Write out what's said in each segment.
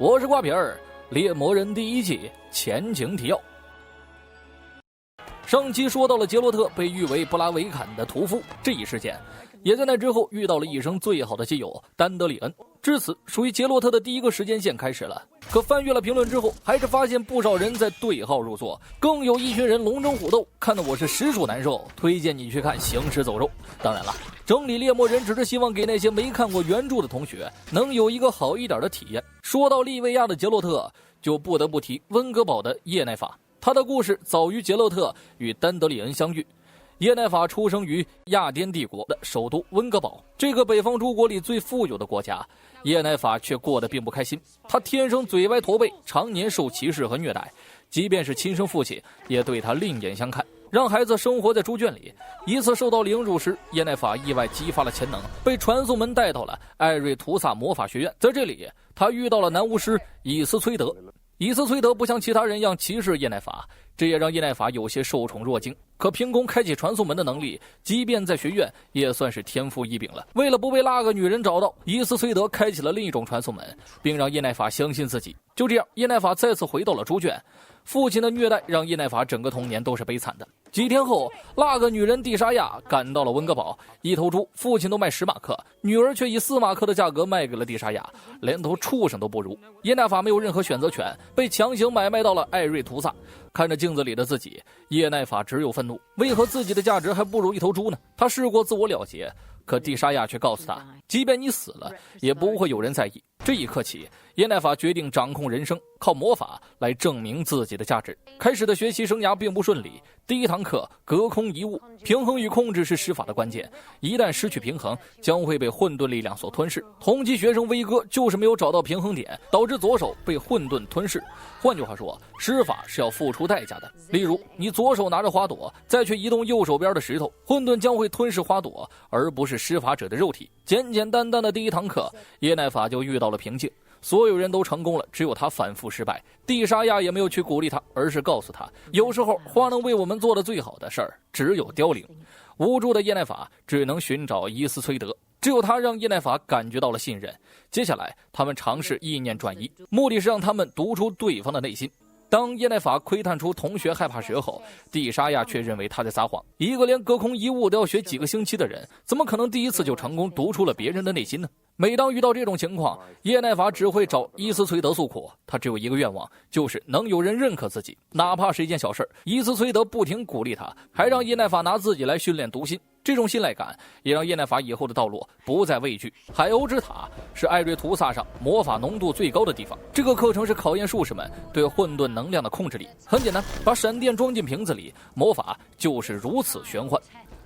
我是瓜皮儿，猎魔人第一季前情提要。上期说到了杰洛特被誉为布拉维坎的屠夫这一事件，也在那之后遇到了一生最好的基友丹德里恩。至此，属于杰洛特的第一个时间线开始了。可翻阅了评论之后，还是发现不少人在对号入座，更有一群人龙争虎斗，看得我是实属难受。推荐你去看《行尸走肉》。当然了，整理猎魔人只是希望给那些没看过原著的同学能有一个好一点的体验。说到利维亚的杰洛特，就不得不提温格堡的叶奈法。他的故事早于杰洛特与丹德里恩相遇。叶奈法出生于亚颠帝国的首都温格堡，这个北方诸国里最富有的国家。叶奈法却过得并不开心，他天生嘴歪驼背，常年受歧视和虐待，即便是亲生父亲也对他另眼相看，让孩子生活在猪圈里。一次受到凌辱时，叶奈法意外激发了潜能，被传送门带到了艾瑞图萨魔法学院。在这里，他遇到了男巫师伊斯崔德。伊斯崔德不像其他人一样歧视叶奈法，这也让叶奈法有些受宠若惊。可凭空开启传送门的能力，即便在学院也算是天赋异禀了。为了不被那个女人找到，伊斯崔德开启了另一种传送门，并让叶奈法相信自己。就这样，叶奈法再次回到了猪圈。父亲的虐待让叶奈法整个童年都是悲惨的。几天后，那个女人蒂莎亚赶到了温格堡，一头猪父亲都卖10马克，女儿却以4马克的价格卖给了蒂莎亚，连头畜生都不如。叶奈法没有任何选择权，被强行买卖到了艾瑞图萨。看着镜子里的自己，叶奈法只有愤怒，为何自己的价值还不如一头猪呢？他试过自我了结，可蒂莎亚却告诉他，即便你死了，也不会有人在意。这一刻起，叶奈法决定掌控人生，靠魔法来证明自己的价值。开始的学习生涯并不顺利。第一堂课，隔空移物，平衡与控制是施法的关键，一旦失去平衡，将会被混沌力量所吞噬。同级学生威哥就是没有找到平衡点，导致左手被混沌吞噬。换句话说，施法是要付出代价的。例如，你左手拿着花朵，再去移动右手边的石头，混沌将会吞噬花朵，而不是施法者的肉体。简简单单的第一堂课，叶奈法就遇到了瓶颈。所有人都成功了，只有他反复失败。蒂莎亚也没有去鼓励他，而是告诉他，有时候花能为我们做的最好的事儿只有凋零。无助的叶奈法只能寻找伊斯崔德，只有他让叶奈法感觉到了信任。接下来他们尝试意念转移，目的是让他们读出对方的内心。当叶奈法窥探出同学害怕蛇后，蒂莎亚却认为他在撒谎。一个连隔空移物都要学几个星期的人，怎么可能第一次就成功读出了别人的内心呢？每当遇到这种情况，叶奈法只会找伊斯崔德诉苦。他只有一个愿望，就是能有人认可自己，哪怕是一件小事。伊斯崔德不停鼓励他，还让叶奈法拿自己来训练读心。这种信赖感也让叶奈法以后的道路不再畏惧。海鸥之塔是艾瑞图萨上魔法浓度最高的地方，这个课程是考验术士们对混沌能量的控制力。很简单，把闪电装进瓶子里，魔法就是如此玄幻。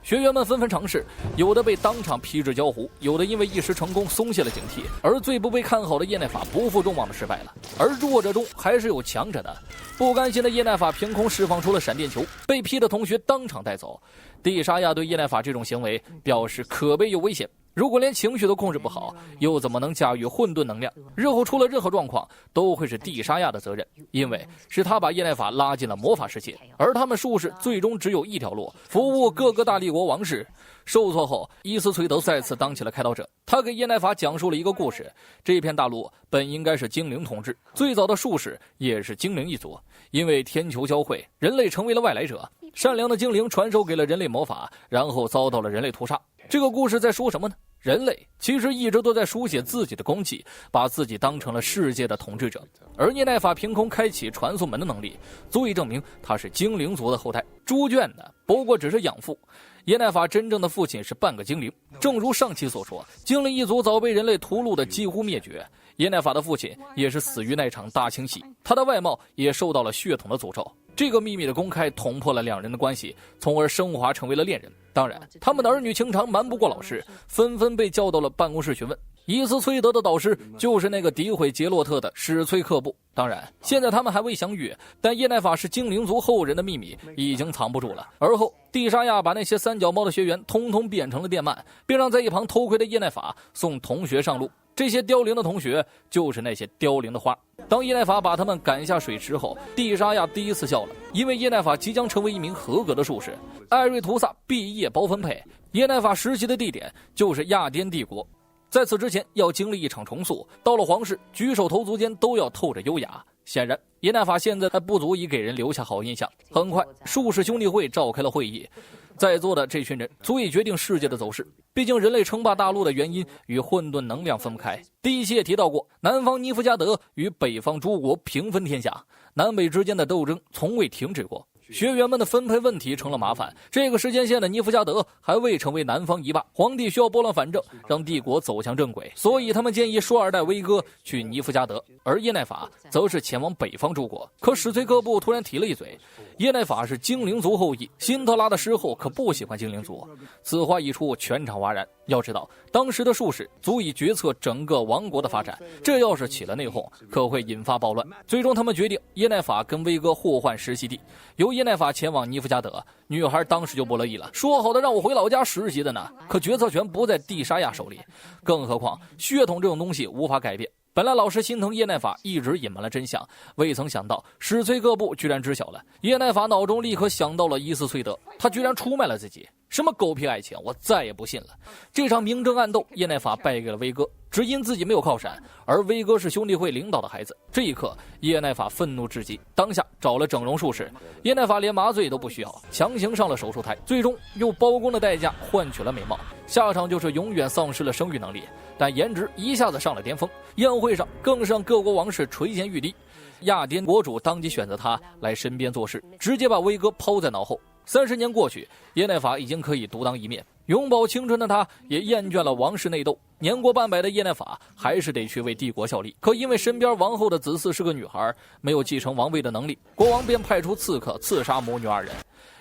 学员们纷纷尝试，有的被当场劈至焦糊，有的因为一时成功松懈了警惕，而最不被看好的叶奈法不负众望的失败了。而弱者中还是有强者的，不甘心的叶奈法凭空释放出了闪电球，被劈的同学当场带走。蒂莎亚对叶奈法这种行为表示可悲又危险，如果连情绪都控制不好，又怎么能驾驭混沌能量？日后出了任何状况，都会是蒂莎亚的责任，因为是他把叶奈法拉进了魔法世界，而他们术士最终只有一条路，服务各个大帝国王室。受挫后，伊斯崔德再次当起了开导者，他给叶奈法讲述了一个故事。这片大陆本应该是精灵统治，最早的术士也是精灵一族，因为天球交汇，人类成为了外来者，善良的精灵传授给了人类魔法，然后遭到了人类屠杀。这个故事在说什么呢？人类其实一直都在书写自己的功绩，把自己当成了世界的统治者。而叶奈法凭空开启传送门的能力，足以证明他是精灵族的后代。猪圈的不过只是养父，叶奈法真正的父亲是半个精灵。正如上期所说，精灵一族早被人类屠戮的几乎灭绝。叶奈法的父亲也是死于那场大清洗，他的外貌也受到了血统的诅咒。这个秘密的公开捅破了两人的关系，从而升华成为了恋人。当然，他们的儿女情长瞒不过老师，纷纷被叫到了办公室询问。伊斯崔德的导师就是那个诋毁杰洛特的史崔克布。当然，现在他们还未相遇，但叶奈法是精灵族后人的秘密已经藏不住了。而后，蒂莎亚把那些三脚猫的学员通通变成了电鳗，并让在一旁偷窥的叶奈法送同学上路。这些凋零的同学就是那些凋零的花。当叶奈法把他们赶下水池后，蒂莎亚第一次笑了，因为叶奈法即将成为一名合格的术士。艾瑞图萨毕业包分配，叶奈法实习的地点就是亚颠帝国。在此之前要经历一场重塑，到了皇室，举手投足间都要透着优雅。显然，叶奈法现在还不足以给人留下好印象。很快，术士兄弟会召开了会议，在座的这群人足以决定世界的走势。毕竟人类称霸大陆的原因与混沌能量分不开。第一期也提到过，南方尼夫加德与北方诸国平分天下，南北之间的斗争从未停止过。学员们的分配问题成了麻烦，这个时间线的尼夫加德还未成为南方一霸，皇帝需要拨乱反正，让帝国走向正轨，所以他们建议硕二代威哥去尼夫加德，而叶奈法则是前往北方诸国。可史崔克部突然提了一嘴，叶奈法是精灵族后裔，辛特拉的师后可不喜欢精灵族。此话一出，全场哗然。要知道，当时的术士足以决策整个王国的发展，这要是起了内讧，可会引发暴乱。最终他们决定叶奈法跟威哥互换实习地，由叶奈法前往尼夫加德。女孩当时就不乐意了，说好的让我回老家实习的呢，可决策权不在蒂莎亚手里，更何况血统这种东西无法改变。本来老师心疼叶奈法，一直隐瞒了真相，未曾想到史崔克部居然知晓了。叶奈法脑中立刻想到了伊斯崔德，他居然出卖了自己，什么狗屁爱情，我再也不信了。这场明争暗斗，叶奈法败给了威哥，只因自己没有靠山，而威哥是兄弟会领导的孩子。这一刻，叶奈法愤怒至极，当下找了整容术士。叶奈法连麻醉都不需要，强行上了手术台，最终用包公的代价换取了美貌，下场就是永远丧失了生育能力。但颜值一下子上了巅峰，宴会上更是让各国王室垂涎欲滴。雅典国主当即选择他来身边做事，直接把威哥抛在脑后。30年过去，叶奈法已经可以独当一面，永葆青春的他也厌倦了王室内斗。年过半百的叶奈法还是得去为帝国效力，可因为身边王后的子嗣是个女孩，没有继承王位的能力，国王便派出刺客刺杀母女二人。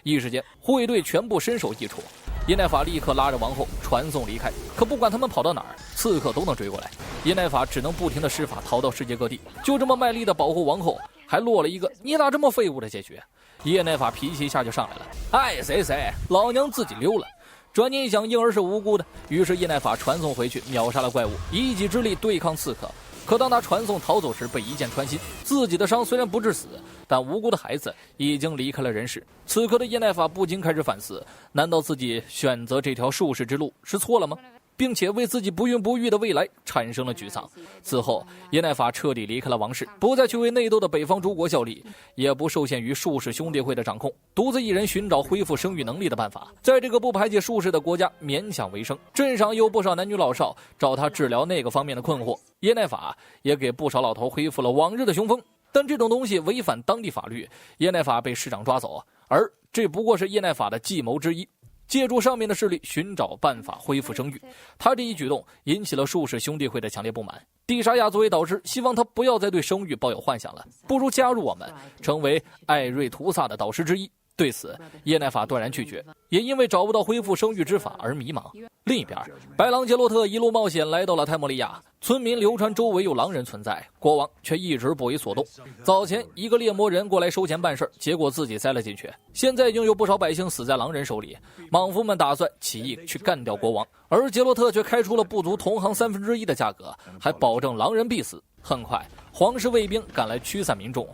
一时间，护卫队全部身首异处。叶奈法立刻拉着王后传送离开，可不管他们跑到哪儿，刺客都能追过来。叶奈法只能不停的施法逃到世界各地，就这么卖力的保护王后，还落了一个你咋这么废物的结局。叶奈法脾气一下就上来了，爱谁谁，老娘自己溜了。转念一想，婴儿是无辜的，于是叶奈法传送回去，秒杀了怪物，以一己之力对抗刺客。可当他传送逃走时，被一箭穿心，自己的伤虽然不致死，但无辜的孩子已经离开了人世。此刻的叶奈法不禁开始反思，难道自己选择这条术士之路是错了吗？并且为自己不孕不育的未来产生了沮丧。此后，叶奈法彻底离开了王室，不再去为内斗的北方诸国效力，也不受限于术士兄弟会的掌控，独自一人寻找恢复生育能力的办法。在这个不排解术士的国家勉强为生，镇上有不少男女老少找他治疗那个方面的困惑，叶奈法也给不少老头恢复了往日的雄风。但这种东西违反当地法律，叶奈法被市长抓走，而这不过是叶奈法的计谋之一。借助上面的势力寻找办法恢复生育，他这一举动引起了术士兄弟会的强烈不满。蒂莎亚作为导师，希望他不要再对生育抱有幻想了，不如加入我们，成为艾瑞图萨的导师之一。对此，叶奈法断然拒绝，也因为找不到恢复生育之法而迷茫。另一边，白狼杰洛特一路冒险来到了泰莫利亚，村民流传周围有狼人存在，国王却一直不为所动。早前一个猎魔人过来收钱办事，结果自己栽了进去，现在已经有不少百姓死在狼人手里。莽夫们打算起义去干掉国王，而杰洛特却开出了不足同行1/3的价格，还保证狼人必死。很快，皇室卫兵赶来驱散民众，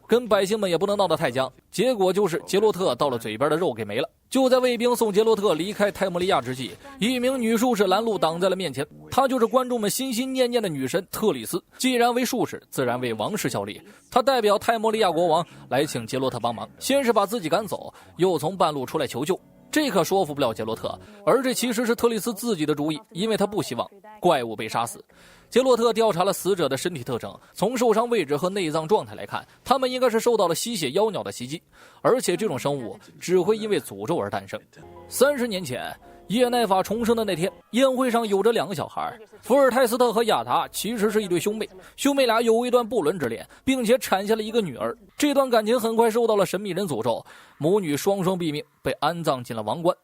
跟百姓们也不能闹得太僵，结果就是杰洛特到了嘴边的肉给没了。就在卫兵送杰洛特离开泰莫利亚之际，一名女术士拦路挡在了面前，她就是观众们心心念念的女神特里斯。既然为术士，自然为王室效力，她代表泰莫利亚国王来请杰洛特帮忙，先是把自己赶走，又从半路出来求救，这可说服不了杰洛特，而这其实是特里斯自己的主意，因为他不希望怪物被杀死。杰洛特调查了死者的身体特征，从受伤位置和内脏状态来看，他们应该是受到了吸血妖鸟的袭击，而且这种生物只会因为诅咒而诞生。30年前，叶奈法重生的那天，宴会上有着2个小孩，福尔泰斯特和亚达其实是一对兄妹，兄妹俩有一段不伦之恋，并且产下了一个女儿。这段感情很快受到了神秘人诅咒，母女双双毙命，被安葬进了王冠。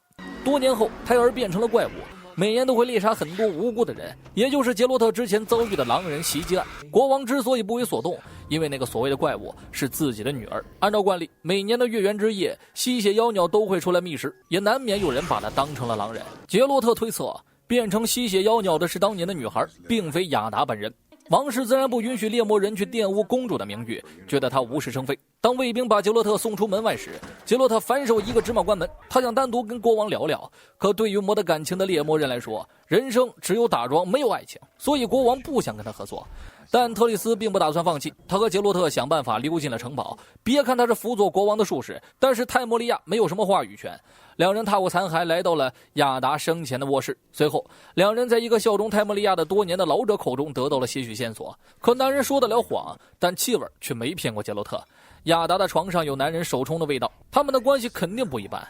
多年后，胎儿变成了怪物，每年都会猎杀很多无辜的人，也就是杰洛特之前遭遇的狼人袭击案。国王之所以不为所动，因为那个所谓的怪物是自己的女儿。按照惯例，每年的月圆之夜，吸血妖鸟都会出来觅食，也难免有人把它当成了狼人。杰洛特推测，变成吸血妖鸟的是当年的女孩，并非雅达本人。王室自然不允许猎魔人去玷污公主的名誉，觉得他无事生非。当卫兵把杰洛特送出门外时，杰洛特反手一个芝麻关门，他想单独跟国王聊聊。可对于没得感情的猎魔人来说，人生只有打桩没有爱情，所以国王不想跟他合作。但特里斯并不打算放弃，他和杰洛特想办法溜进了城堡。别看他是辅佐国王的术士，但是泰莫利亚没有什么话语权。两人踏过残骸，来到了亚达生前的卧室。随后，两人在一个效忠泰莫利亚的多年的老者口中得到了些许线索。可男人说得了谎，但气味却没骗过杰洛特。亚达的床上有男人手冲的味道，他们的关系肯定不一般。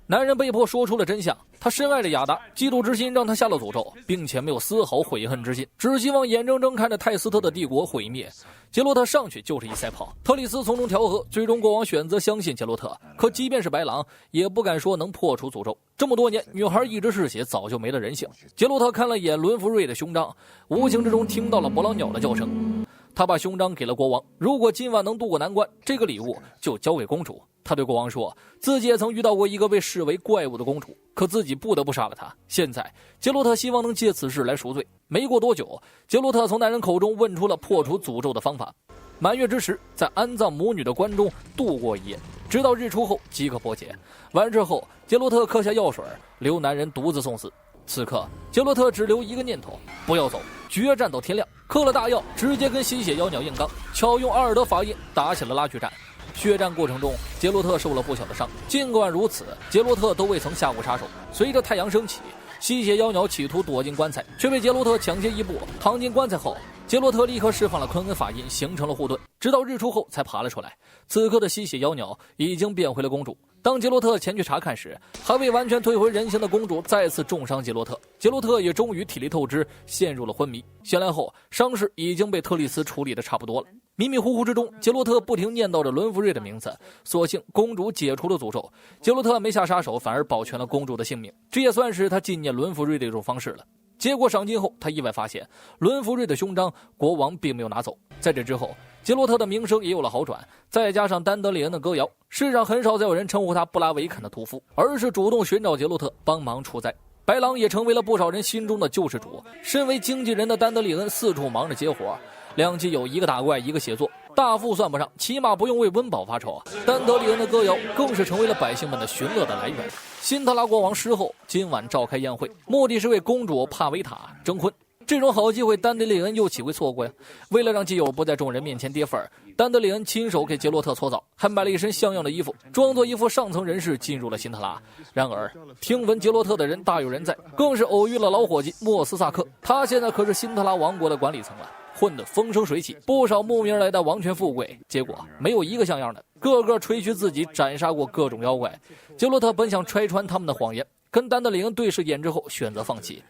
男人被迫说出了真相，他深爱着亚达，嫉妒之心让他下了诅咒，并且没有丝毫悔恨之心，只希望眼睁睁看着泰斯特的帝国毁灭。杰洛特上去就是一赛跑，特里斯从中调和，最终国王选择相信杰洛特。可即便是白狼，也不敢说能破除诅咒。这么多年，女孩一直嗜血，早就没了人性。杰洛特看了眼伦福瑞的胸章，无形之中听到了伯劳鸟的叫声。他把胸章给了国王，如果今晚能渡过难关，这个礼物就交给公主。他对国王说，自己也曾遇到过一个被视为怪物的公主，可自己不得不杀了她。现在杰洛特希望能借此事来赎罪。没过多久，杰洛特从男人口中问出了破除诅咒的方法。满月之时，在安葬母女的棺中度过一夜，直到日出后即可破解。完事后，杰洛特刻下药水，留男人独自送死。此刻杰洛特只留一个念头，不要走，决战到天亮。刻了大药，直接跟吸血妖鸟硬刚，巧用阿尔德法印打起了拉锯战。血战过程中，杰洛特受了不小的伤。尽管如此，杰洛特都未曾下过杀手。随着太阳升起，吸血妖鸟企图躲进棺材，却被杰洛特抢先一步躺进棺材后，杰洛特立刻释放了昆恩法印，形成了护盾，直到日出后才爬了出来。此刻的吸血妖鸟已经变回了公主。当杰洛特前去查看时，还未完全退回人形的公主再次重伤杰洛特，杰洛特也终于体力透支，陷入了昏迷。醒来后，伤势已经被特里斯处理得差不多了。迷迷糊糊之中，杰洛特不停念叨着伦福瑞的名字，所幸公主解除了诅咒。杰洛特没下杀手，反而保全了公主的性命，这也算是他纪念伦福瑞的一种方式了。接过赏金后，他意外发现伦福瑞的胸章国王并没有拿走。在这之后，杰洛特的名声也有了好转，再加上丹德里恩的歌谣，世上很少再有人称呼他布拉维肯的屠夫，而是主动寻找杰洛特帮忙除灾。白狼也成为了不少人心中的救世主。身为经纪人的丹德里恩四处忙着接活，两极有一个打怪一个写作，大富算不上，起码不用为温饱发愁。丹德里恩的歌谣更是成为了百姓们的寻乐的来源。辛特拉国王失后，今晚召开宴会，目的是为公主帕维塔征婚。这种好机会，丹德里恩又岂会错过呀？为了让基友不在众人面前跌份儿，丹德里恩亲手给杰洛特搓澡，还买了一身像样的衣服，装作一副上层人士进入了辛特拉。然而，听闻杰洛特的人大有人在，更是偶遇了老伙计莫斯萨克。他现在可是辛特拉王国的管理层了，混得风生水起，不少慕名来的王权富贵，结果没有一个像样的，个个吹嘘自己斩杀过各种妖怪。杰洛特本想拆穿他们的谎言，跟丹德里恩对视眼之后选择放弃。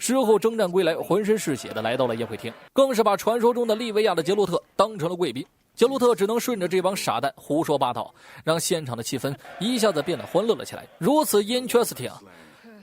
事后征战归来，浑身是血的来到了宴会厅，更是把传说中的利维亚的杰洛特当成了贵宾。杰洛特只能顺着这帮傻蛋胡说八道，让现场的气氛一下子变得欢乐了起来。如此 interesting，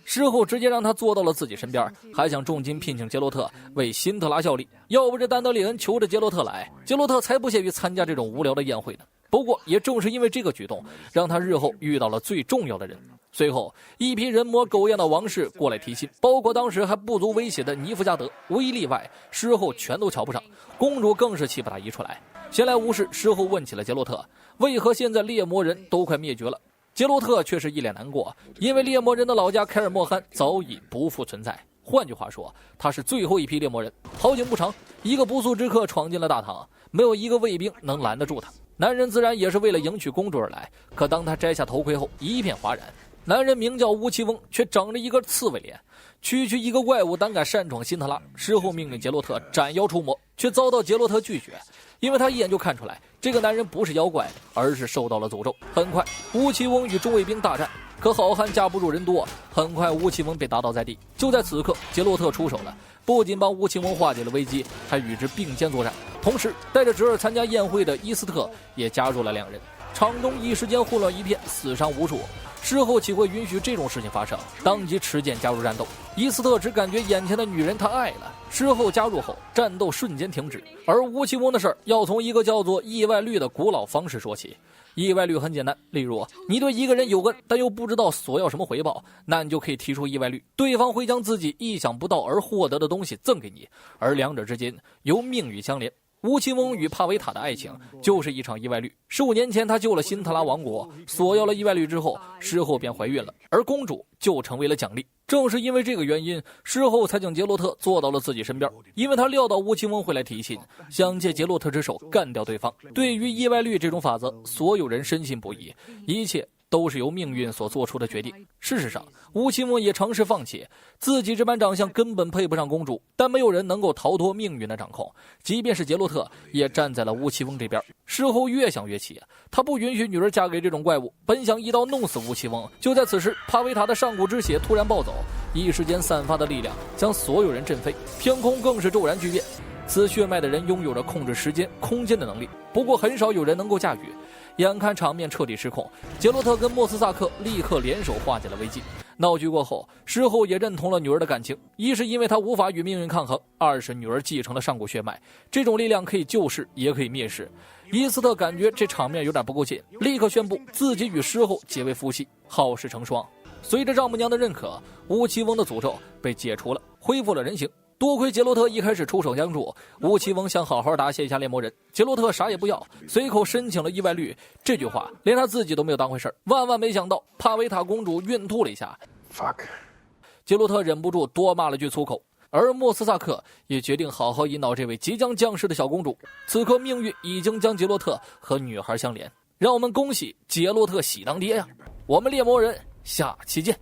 事后直接让他坐到了自己身边，还想重金聘请杰洛特为辛特拉效力。要不这丹德里恩求着杰洛特来，杰洛特才不屑于参加这种无聊的宴会呢。不过也正是因为这个举动，让他日后遇到了最重要的人。随后，一批人模狗样的王室过来提亲，包括当时还不足威胁的尼夫加德，无一例外，事后全都瞧不上。公主更是气不打一处来，闲来无事，事后问起了杰洛特，为何现在猎魔人都快灭绝了？杰洛特却是一脸难过，因为猎魔人的老家凯尔莫罕早已不复存在。换句话说，他是最后一批猎魔人。好景不长，一个不速之客闯进了大堂，没有一个卫兵能拦得住他。男人自然也是为了迎娶公主而来，可当他摘下头盔后，一片哗然。男人名叫乌奇翁，却长着一个刺猬脸。区区一个怪物胆敢擅闯辛特拉，事后命令杰洛特斩妖除魔，却遭到杰洛特拒绝，因为他一眼就看出来这个男人不是妖怪，而是受到了诅咒。很快，乌奇翁与众卫兵大战，可好汉架不住人多，很快乌奇翁被打倒在地。就在此刻，杰洛特出手了，不仅帮乌奇翁化解了危机，还与之并肩作战。同时，带着侄儿参加宴会的伊斯特也加入了两人。场中一时间混乱一片，死伤无数。事后岂会允许这种事情发生？当即持剑加入战斗。伊斯特只感觉眼前的女人他爱了，事后加入后，战斗瞬间停止。而吴奇翁的事儿要从一个叫做意外率的古老方式说起。意外率很简单，例如你对一个人有恩，但又不知道索要什么回报，那你就可以提出意外率，对方会将自己意想不到而获得的东西赠给你，而两者之间由命运相连。吴奇翁与帕维塔的爱情就是一场意外率。15年前他救了辛特拉王国，索要了意外率之后，事后便怀孕了，而公主就成为了奖励。正是因为这个原因，事后才将杰洛特做到了自己身边，因为他料到吴奇翁会来提亲，想借杰洛特之手干掉对方。对于意外率这种法则，所有人深信不疑，一切都是由命运所做出的决定。事实上，吴奇翁也尝试放弃，自己这般长相根本配不上公主，但没有人能够逃脱命运的掌控。即便是杰洛特也站在了吴奇翁这边。事后越想越气，他不允许女儿嫁给这种怪物，本想一刀弄死吴奇翁。就在此时，帕维塔的上古之血突然暴走，一时间散发的力量将所有人震飞，天空更是骤然巨变。此血脉的人拥有着控制时间、空间的能力，不过很少有人能够驾驭。眼看场面彻底失控，杰洛特跟莫斯萨克立刻联手化解了危机。闹剧过后，事后也认同了女儿的感情，一是因为她无法与命运抗衡，二是女儿继承了上古血脉，这种力量可以救世也可以灭世。伊斯特感觉这场面有点不够劲，立刻宣布自己与尸后结为夫妻，好事成双。随着丈母娘的认可，吴奇翁的诅咒被解除了，恢复了人形。多亏杰洛特一开始出手相助，吴奇翁想好好答谢一下猎魔人，杰洛特啥也不要，随口申请了意外率。这句话连他自己都没有当回事，万万没想到帕维塔公主孕吐了一下。Fuck！ 杰洛特忍不住多骂了句粗口，而莫斯萨克也决定好好引导这位即将降世的小公主。此刻命运已经将杰洛特和女孩相连，让我们恭喜杰洛特喜当爹呀！我们猎魔人下期见。